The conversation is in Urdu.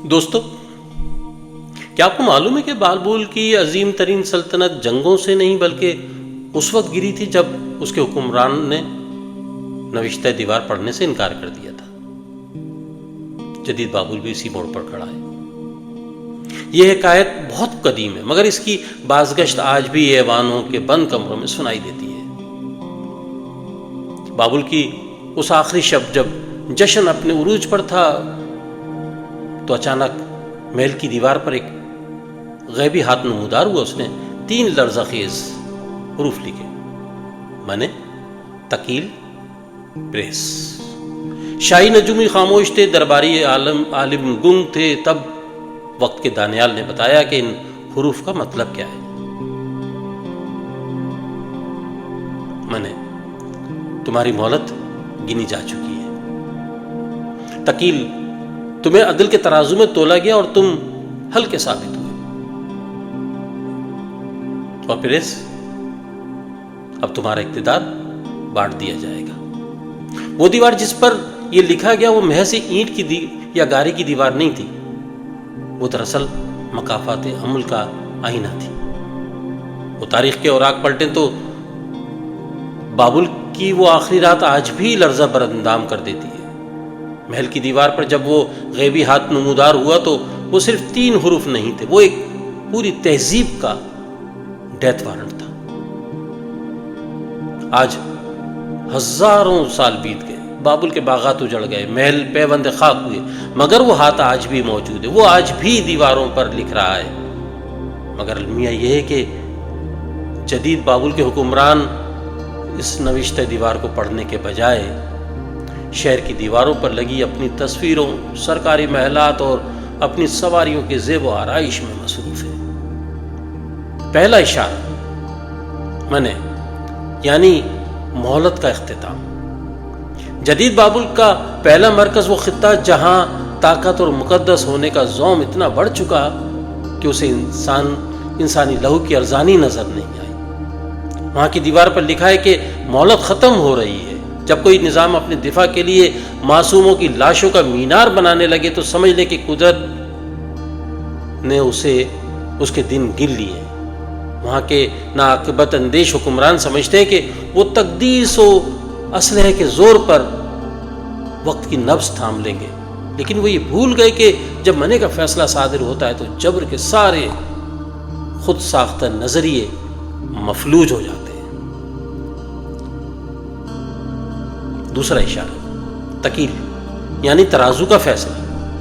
دوستو، کیا آپ کو معلوم ہے کہ بابل کی عظیم ترین سلطنت جنگوں سے نہیں بلکہ اس وقت گری تھی جب اس کے حکمران نے نوشتہ دیوار پڑھنے سے انکار کر دیا تھا۔ جدید بابل بھی اسی موڑ پر کھڑا ہے۔ یہ حکایت بہت قدیم ہے، مگر اس کی بازگشت آج بھی ایوانوں کے بند کمروں میں سنائی دیتی ہے۔ بابل کی اس آخری شب جب جشن اپنے عروج پر تھا تو اچانک محل کی دیوار پر ایک غیبی ہاتھ نمودار ہوا۔ اس نے 3 لرزہ خیز حروف لکھے، مانے تکیل پریس۔ شاہی نجومی خاموش تھے، درباری عالم گنگ تھے۔ تب وقت کے دانیال نے بتایا کہ ان حروف کا مطلب کیا ہے۔ مانے تمہاری مہلت گنی جا چکی ہے۔ تکیل، تمہیں عدل کے ترازو میں تولا گیا اور تم ہلکے ثابت ہوئے۔ اور پریس، اب تمہارا اقتدار بانٹ دیا جائے گا۔ وہ دیوار جس پر یہ لکھا گیا وہ محض اینٹ کی یا گارے کی دیوار نہیں تھی، وہ دراصل مکافات عمل کا آئینہ تھی۔ وہ تاریخ کے اوراق پلٹیں تو بابل کی وہ آخری رات آج بھی لرزہ براندام کر دیتی ہے۔ محل کی دیوار پر جب وہ غیبی ہاتھ نمودار ہوا تو وہ صرف 3 حروف نہیں تھے، وہ ایک پوری تہذیب کا ڈیتھ وارنٹ تھا۔ آج ہزاروں سال بیت گئے، بابل کے باغات اجڑ گئے، محل پیوند خاک ہوئے، مگر وہ ہاتھ آج بھی موجود ہے، وہ آج بھی دیواروں پر لکھ رہا ہے۔ مگر المیہ یہ ہے کہ جدید بابل کے حکمران اس نوشتہ دیوار کو پڑھنے کے بجائے شہر کی دیواروں پر لگی اپنی تصویروں، سرکاری محلات اور اپنی سواریوں کے زیب و آرائش میں مصروف ہے۔ پہلا اشارہ یعنی مہلت کا اختتام۔ جدید بابل کا پہلا مرکز وہ خطہ جہاں طاقت اور مقدس ہونے کا زوم اتنا بڑھ چکا کہ اسے انسانی لہو کی ارزانی نظر نہیں آئی۔ وہاں کی دیوار پر لکھا ہے کہ مہلت ختم ہو رہی ہے۔ جب کوئی نظام اپنے دفاع کے لیے معصوموں کی لاشوں کا مینار بنانے لگے تو سمجھ لے کہ قدرت نے اس کے دن گن لیے۔ وہاں کے ناعاقبت اندیش حکمران سمجھتے ہیں کہ وہ تقدیس و اسلحے کے زور پر وقت کی نبض تھام لیں گے، لیکن وہ یہ بھول گئے کہ جب منع کا فیصلہ صادر ہوتا ہے تو جبر کے سارے خود ساختہ نظریے مفلوج ہو جاتے ہیں۔ دوسرا اشارہ تکیل یعنی ترازو کا فیصلہ۔